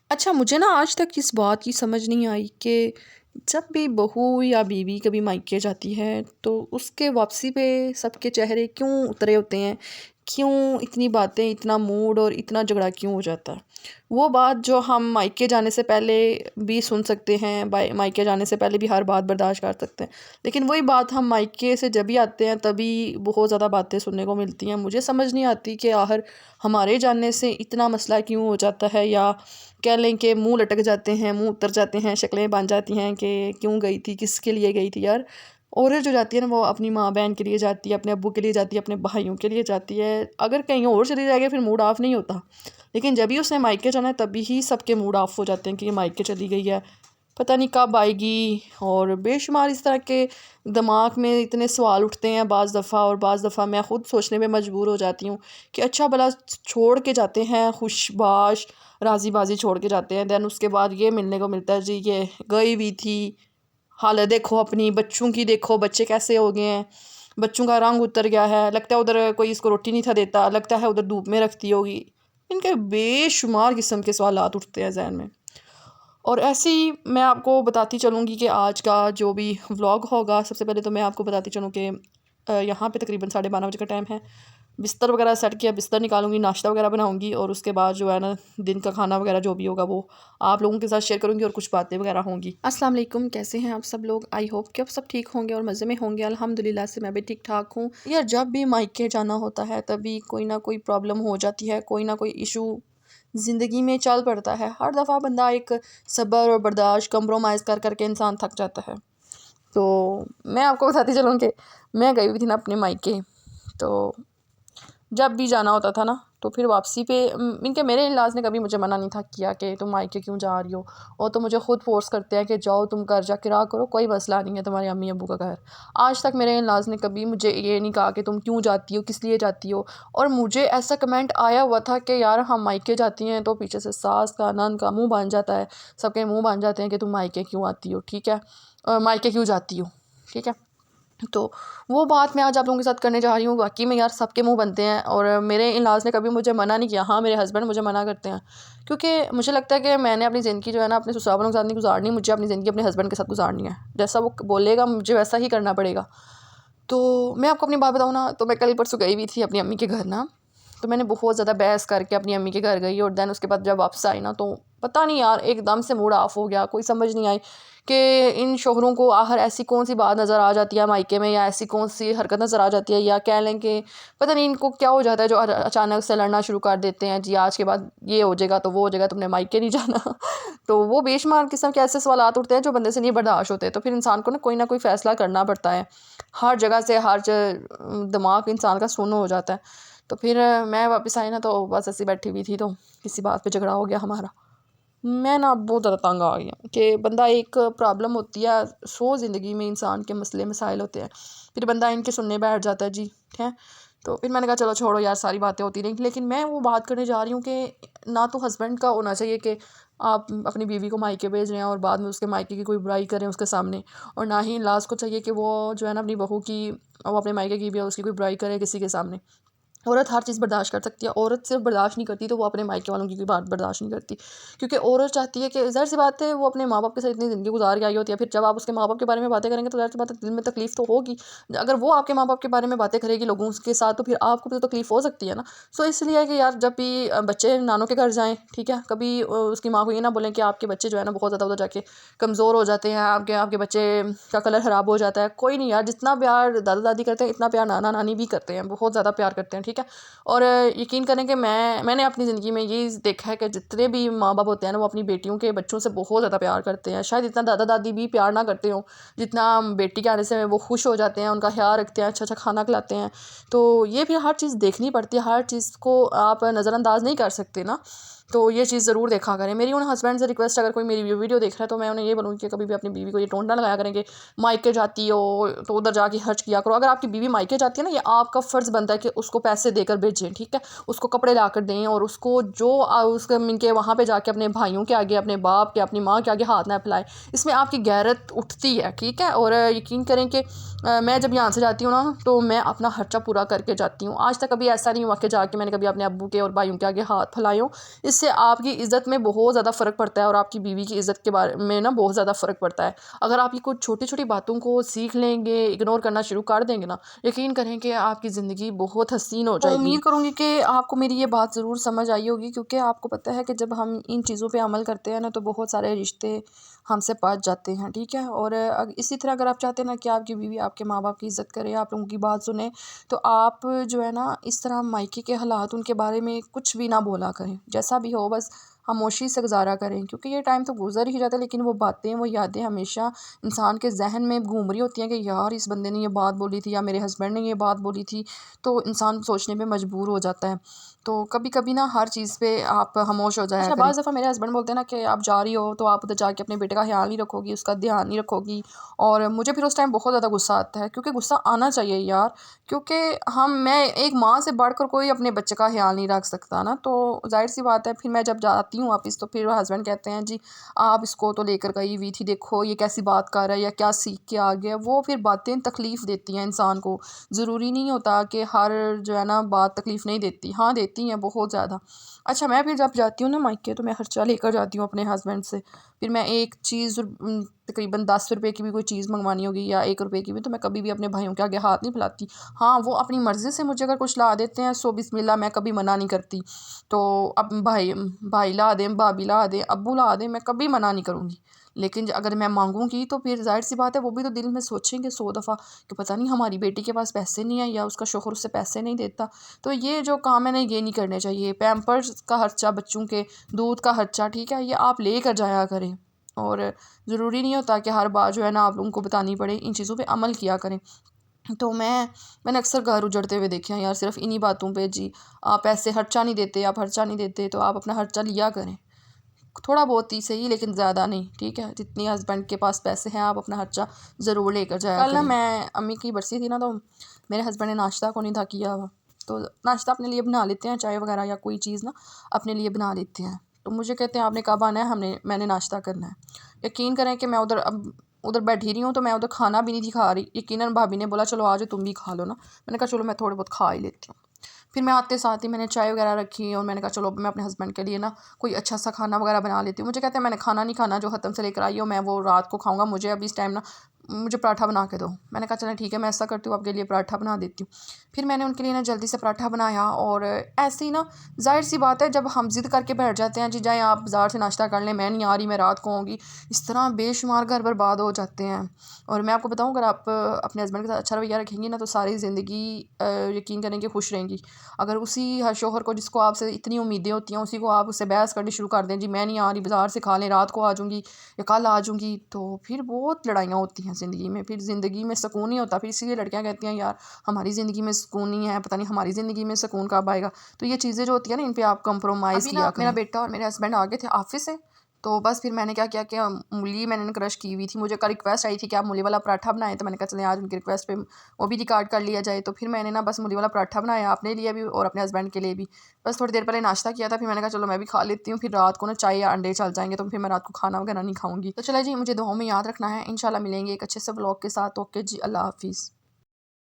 अच्छा, मुझे ना आज तक इस बात की समझ नहीं आई कि जब भी बहू या बीवी कभी मायके जाती है तो उसके वापसी पे सबके चेहरे क्यों उतरे होते हैं। क्यों इतनी बातें, इतना मूड और इतना झगड़ा क्यों हो जाता है। वो बात जो हम मायके जाने से पहले भी सुन सकते हैं, मायके जाने से पहले भी हर बात बर्दाश्त कर सकते हैं, लेकिन वही बात हम मायके से जब भी आते हैं तभी बहुत ज़्यादा बातें सुनने को मिलती हैं। मुझे समझ नहीं आती कि आखिर हमारे जानने से इतना मसला क्यों हो जाता है, या कह लें कि मुंह लटक जाते हैं, मुंह उतर जाते हैं, शक्लें बन जाती हैं कि क्यों गई थी, किसके लिए गई थी यार। औरत जो जाती है ना वो अपनी माँ बहन के लिए जाती है, अपने अब्बू के लिए जाती है, अपने भाइयों के लिए जाती है। अगर कहीं और चली जाएगी फिर मूड ऑफ नहीं होता, लेकिन जब भी उसने मायके जाना है तभी ही सबके मूड ऑफ हो जाते हैं कि ये मायके चली गई है, पता नहीं कब आएगी। और बेशुमार इस तरह के दिमाग में इतने सवाल उठते हैं बाज़ दफ़ा, और बाज़ दफ़ा मैं ख़ुद सोचने में मजबूर हो जाती हूँ कि अच्छा भला छोड़ के जाते हैं खुशबाश राज़ी बाज़ी छोड़ के जाते हैं, दैन उसके बाद ये मिलने को मिलता है जी ये गई हुई थी। हालत देखो अपनी, बच्चों की देखो, बच्चे कैसे हो गए हैं, बच्चों का रंग उतर गया है, लगता है उधर कोई इसको रोटी नहीं था देता, लगता है उधर धूप में रखती होगी। इनके बेशुमार किस्म के सवालात उठते हैं जहन में। और ऐसे ही मैं आपको बताती चलूँगी कि आज का जो भी व्लॉग होगा, सबसे पहले तो मैं आपको बताती चलूँ कि यहाँ पे तकरीबन 12:30 बजे का टाइम है। बिस्तर वगैरह सेट किया, बिस्तर निकालूंगी, नाश्ता वगैरह बनाऊंगी, और उसके बाद जो है ना दिन का खाना वगैरह जो भी होगा वो आप लोगों के साथ शेयर करूंगी, और कुछ बातें वगैरह होंगी। अस्सलाम वालेकुम, कैसे हैं आप सब लोग। आई होप कि आप सब ठीक होंगे और मज़े में होंगे। अल्हम्दुलिल्लाह से मैं भी ठीक ठाक हूँ यार। जब भी मायके जाना होता है तभी कोई ना कोई प्रॉब्लम हो जाती है, कोई ना कोई इशू ज़िंदगी में चल पड़ता है। हर दफ़ा बंदा एक सब्र और बर्दाश्त कंप्रोमाइज़ कर करके इंसान थक जाता है। तो मैं आपको बताती चलूँ कि मैं गई हुई थी ना अपने मायके। तो जब भी जाना होता था ना तो फिर वापसी पे इनके मेरे इन-लॉज़ ने कभी मुझे मना नहीं था किया कि तुम मायके क्यों जा रही हो। वो तो मुझे खुद फ़ोर्स करते हैं कि जाओ तुम घर जाके रहा करो, कोई मसला नहीं है तुम्हारे अम्मी अब्बू का घर। आज तक मेरे इन-लॉज़ ने कभी मुझे ये नहीं कहा कि तुम क्यों जाती हो, किस लिए जाती हो। और मुझे ऐसा कमेंट आया हुआ था कि यार हम मायके जाती हैं तो पीछे से सास का, नंद का मुँह बन जाता है, सबके मुँह बन जाते हैं कि तुम मायके क्यों आती हो, ठीक है, मायके क्यों जाती हो, ठीक है। तो वो बात मैं आज आप लोगों के साथ करने जा रही हूँ। वाक़ई में यार सबके मुँह बनते हैं, और मेरे इन-लॉज़ ने कभी मुझे मना नहीं किया। हाँ, मेरे हस्बैंड मुझे मना करते हैं, क्योंकि मुझे लगता है कि मैंने अपनी ज़िंदगी जो है ना अपने ससुराल वालों के साथ नहीं गुज़ारनी, मुझे अपनी ज़िंदगी अपने हस्बैंड के साथ गुज़ारनी है। जैसा वो बोलेगा मुझे वैसा ही करना पड़ेगा। तो मैं आपको अपनी बात बताऊँ ना, तो मैं कल परसों गई हुई थी अपनी अम्मी के घर ना। तो मैंने बहुत ज़्यादा बहस करके अपनी अम्मी के घर गई, और दैन उसके बाद जब वापस आई ना तो पता नहीं यार एकदम से मूड ऑफ हो गया। कोई समझ नहीं आई कि इन शोहरों को आखिर ऐसी कौन सी बात नज़र आ जाती है मायके में, या ऐसी कौन सी हरकत नज़र आ जाती है, या कह लें कि पता नहीं इनको क्या हो जाता है जो अचानक से लड़ना शुरू कर देते हैं जी आज के बाद ये हो जाएगा तो वो हो जाएगा, तुमने मायके नहीं जाना। तो वो बेशुमार किस्म के ऐसे सवाल उठते हैं जो बंदे से नहीं बर्दाश्त होते। तो फिर इंसान को ना कोई फ़ैसला करना पड़ता है। हर जगह से दिमाग इंसान का सुन्न हो जाता है। तो फिर मैं वापस आई ना तो बस ऐसी बैठी हुई थी, तो किसी बात पे झगड़ा हो गया हमारा। मैं ना बहुत ज़्यादा तंग आ गई हूँ कि बंदा एक प्रॉब्लम होती है, 100 ज़िंदगी में इंसान के मसले मसाइल होते हैं, फिर बंदा इनके सुनने बैठ जाता है जी, ठीक है। तो फिर मैंने कहा चलो छोड़ो यार, सारी बातें होती रहीं। लेकिन मैं वो बात करने जा रही हूँ कि ना तो हस्बैंड का होना चाहिए कि आप अपनी बीवी को मायके भेज रहे हैं और बाद में उसके मायके की कोई बुराई करें उसके सामने, और ना ही इन-लॉज़ को चाहिए कि वो जो है ना अपनी बहू की, वो अपने मायके की भी उसकी कोई बुराई करे किसी के सामने। औरत हर चीज़ बर्दाश्त कर सकती है। औरत सिर्फ बर्दाश्त नहीं करती तो वो अपने मायके वालों की कोई बात बर्दाश्त नहीं करती, क्योंकि औरत चाहती है कि ज़ाहिर सी बात है वो अपने माँ बाप के साथ इतनी ज़िंदगी गुजार के आई होती है। फिर जब आप उसके माँ बाप के बारे में बातें करेंगे तो ज़ाहिर सी बात है दिल में तकलीफ़ तो होगी। अगर वो आपके माँ बाप के बारे में बातें करेगी लोगों के साथ तो फिर आपको भी तो तकलीफ़ हो सकती है ना। सो इसलिए कि यार जब भी बच्चे नानों के घर जाएँ, ठीक है, कभी उसकी माँ को ये ना बोलें कि आपके बच्चे जो है ना बहुत ज़्यादा उधर जाके कमज़ोर हो जाते हैं, आपके आपके बच्चे का कलर ख़राब हो जाता है। कोई नहीं यार, जितना प्यार दादा दादी करते हैं इतना प्यार नाना नानी भी करते हैं, बहुत ज़्यादा प्यार करते हैं, ठीक है। और यकीन करें कि मैंने अपनी ज़िंदगी में ये देखा है कि जितने भी माँ बाप होते हैं ना वो अपनी बेटियों के बच्चों से बहुत ज़्यादा प्यार करते हैं। शायद इतना दादा दादी भी प्यार ना करते हों जितना बेटी के आने से वो खुश हो जाते हैं, उनका ख्याल रखते हैं, अच्छा अच्छा खाना खिलाते हैं। तो ये फिर हर चीज़ देखनी पड़ती है, हर चीज़ को आप नज़रअंदाज नहीं कर सकते ना। तो ये चीज़ ज़रूर देखा करें। मेरी उन हस्बैंड से रिक्वेस्ट, अगर कोई मेरी वीडियो देख रहा है तो मैं उन्हें ये बोलूँगी कि कभी भी अपनी बीवी को ये टोंट ना लगाया करें कि मायके जाती हो तो उधर जाके खर्च किया करो। अगर आपकी बीवी मायके जाती है ना, ये आपका फ़र्ज़ बनता है कि उसको पैसे देकर भेजें, ठीक है, उसको कपड़े ला कर दें, और उसको जो उसके इनके वहाँ पे जाके अपने भाइयों के आगे, अपने बाप के, अपनी माँ के आगे हाथ ना फैलाएं। इसमें आपकी गैरत उठती है, ठीक है। और यकीन करें कि मैं जब यहाँ से जाती हूँ ना तो मैं अपना खर्चा पूरा करके जाती हूँ। आज तक कभी ऐसा नहीं हुआ कि जाके मैंने कभी अपने अब्बू के और भाइयों के आगे हाथ फैलाए हों। इससे आपकी इज़्ज़त में बहुत ज़्यादा फ़र्क पड़ता है और आपकी बीवी की इज़्ज़त के बारे में ना बहुत ज़्यादा फ़र्क पड़ता है। अगर आप ये कुछ छोटी-छोटी बातों को सीख लेंगे, इग्नोर करना शुरू कर देंगे ना, यकीन करें कि आपकी ज़िंदगी बहुत हसीन हो जाएगी। उम्मीद करूँगी कि आपको मेरी ये बात ज़रूर समझ आई होगी, क्योंकि आपको पता है कि जब हम इन चीज़ों पे अमल करते हैं ना, तो बहुत सारे रिश्ते हमसे पच जाते हैं, ठीक है? और इसी तरह अगर आप चाहते हैं ना कि आपकी बीवी आपके माँ-बाप की इज़्ज़त करे, आप लोगों की बात सुने, तो आप जो है ना इस तरह मायके के हालात उनके बारे में कुछ भी ना बोला करें। जैसा भी हो बस खामोशी से गुज़ारा करें, क्योंकि ये टाइम तो गुज़र ही जाता है, लेकिन वो बातें, वो यादें हमेशा इंसान के ज़हन में घूम रही होती हैं कि यार इस बंदे ने ये बात बोली थी या मेरे हस्बैंड ने ये बात बोली थी, तो इंसान सोचने पे मजबूर हो जाता है। तो कभी-कभी ना हर चीज़ पे आप खामोश हो जाया करें। बाज़ दफ़ा मेरे हस्बैंड बोलते हैं ना कि आप जा रही हो तो आप उधर जाके अपने बेटे का ख़्याल नहीं रखोगी, उसका ध्यान नहीं रखोगी, और मुझे फिर उस टाइम बहुत ज़्यादा गुस्सा आता है, क्योंकि गुस्सा आना चाहिए यार, क्योंकि मैं एक माँ से बढ़कर कोई अपने बच्चे का ख़्याल नहीं रख सकता ना, तो ज़ाहिर-सी बात है। फिर मैं जब जाती हूँ वापस, तो फिर हस्बैंड कहते हैं जी आप इसको तो लेकर गई हुई थी, देखो ये कैसी बात कर रहा है या क्या सीख के आ गया। वो फिर बातें तकलीफ़ देती हैं इंसान को। ज़रूरी नहीं होता कि हर जो है ना बात तकलीफ़ नहीं देती, हाँ देती हैं बहुत ज़्यादा। अच्छा, मैं फिर जब जाती हूँ ना मायके, तो मैं खर्चा लेकर जाती हूँ अपने हस्बैंड से। फिर मैं एक चीज़ तकरीबन 10 रुपए की भी कोई चीज़ मंगवानी होगी या 1 रुपए की भी, तो मैं कभी भी अपने भाइयों के आगे हाथ नहीं फैलाती। हाँ, वो अपनी मर्ज़ी से मुझे अगर कुछ ला देते हैं, सो बिस्मिल्लाह, मैं कभी मना नहीं करती। तो अब भाई भाई ला दें, भाभी ला दें, अब्बू ला दें, मैं कभी मना नहीं करूँगी। लेकिन अगर मैं माँगूँगी तो फिर ज़ाहिर-सी बात है वो भी तो दिल में सोचेंगे 100 दफ़ा कि पता नहीं हमारी बेटी के पास पैसे नहीं है या उसका शौहर उससे पैसे नहीं देता। तो ये जो काम है ना, ये नहीं करने चाहिए। पैम्पर्स का खर्चा, बच्चों के दूध का खर्चा, ठीक है, ये आप लेकर जाया करें। और ज़रूरी नहीं होता कि हर बात जो है ना आप लोगों को बतानी पड़े, इन चीज़ों पे अमल किया करें। तो मैंने अक्सर घर उजड़ते हुए देखे हैं यार, सिर्फ़ इन्हीं बातों पे जी। आप पैसे खर्चा नहीं देते, आप खर्चा नहीं देते, तो आप अपना खर्चा लिया करें। थोड़ा बहुत ही सही, लेकिन ज़्यादा नहीं, ठीक है? जितनी हस्बैंड के पास पैसे हैं, आप अपना खर्चा ज़रूर लेकर जाया कल ना करें। मैं अम्मी की बरसी थी ना, तो मेरे हस्बैंड ने नाश्ता को नहीं था किया हुआ, तो नाश्ता अपने लिए बना लेते हैं, चाय वगैरह या कोई चीज़ ना अपने लिए बना लेते हैं। तो मुझे कहते हैं आपने कब आना है? मैंने नाश्ता करना है। यकीन करें कि मैं उधर बैठी रही हूँ, तो मैं उधर खाना भी नहीं थी खा रही। यकीनन भाभी ने बोला चलो आ जाओ तुम भी खा लो ना। मैंने कहा चलो मैं थोड़े बहुत खा ही लेती हूँ। फिर मैं आते साथ ही मैंने चाय वगैरह रखी और मैंने कहा चलो मैं अपने हस्बैंड के लिए ना कोई अच्छा सा खाना वगैरह बना लेती हूँ। मुझे कहते हैं मैंने खाना नहीं खाना, जो ख़त्म से लेकर आई हो मैं वो रात को खाऊंगा, मुझे अभी इस टाइम ना मुझे पराठा बना के दो। मैंने कहा चलें ठीक है, मैं ऐसा करती हूँ, आपके लिए पराठा बना देती हूँ। फिर मैंने उनके लिए ना जल्दी से पराठा बनाया, और ऐसे ही ना ज़ाहिर सी बात है, जब हम ज़िद करके बैठ जाते हैं जी जाएँ आप बाज़ार से नाश्ता कर लें, मैं नहीं आ रही, मैं रात को आऊँगी, इस तरह बेशुमार घर बर्बाद हो जाते हैं। और मैं आपको बताऊँ, अगर आप अपने हस्बैंड के साथ अच्छा रवैया रखेंगी ना, तो सारी ज़िंदगी यकीन करें कि खुश रहेंगी। अगर उसी हर शौहर को जिसको आपसे इतनी उम्मीदें होती हैं, उसी को आप उससे बहस करनी शुरू कर दें, जी मैं नहीं आ रही, बाज़ार से खा लें, रात को आ जाऊँगी या कल आ जाऊँगी, तो फिर बहुत लड़ाइयाँ होती हैं ज़िंदगी में, फिर ज़िंदगी में सुकून नहीं होता। फिर इसीलिए लड़कियाँ कहती हैं यार हमारी ज़िंदगी में सुकून नहीं है, पता नहीं हमारी ज़िंदगी में सुकून कब आएगा। तो ये चीज़ें जो होती हैं ना, इन पे आप कंप्रोमाइज़ अभी किया ना करें। मेरा बेटा और मेरे हस्बैंड आ गए थे ऑफ़िस से, तो बस फिर मैंने क्या किया कि मूली मैंने क्रश की हुई थी, मुझे का रिक्वेस्ट आई थी कि आप मूली वाला पराठा बनाएँ, तो मैंने कहा चलें आज उनकी रिक्वेस्ट पे वो भी रिकॉर्ड कर लिया जाए। तो फिर मैंने ना बस मूली वाला पराठा बनाया अपने लिए भी और अपने हस्बैंड के लिए भी। बस थोड़ी देर पहले नाश्ता किया था, फिर मैंने कहा चलो मैं भी खा लेती हूँ, फिर रात को ना चाय या अंडे चल जाएँगे, तो फिर मैं रात को खाना वगैरह नहीं खाऊँगी। तो चला जी, मुझे दुआओं में याद रखना है। इंशाल्लाह मिलेंगे एक अच्छे से व्लॉग के साथ। ओके जी, अल्लाह हाफ़िज़।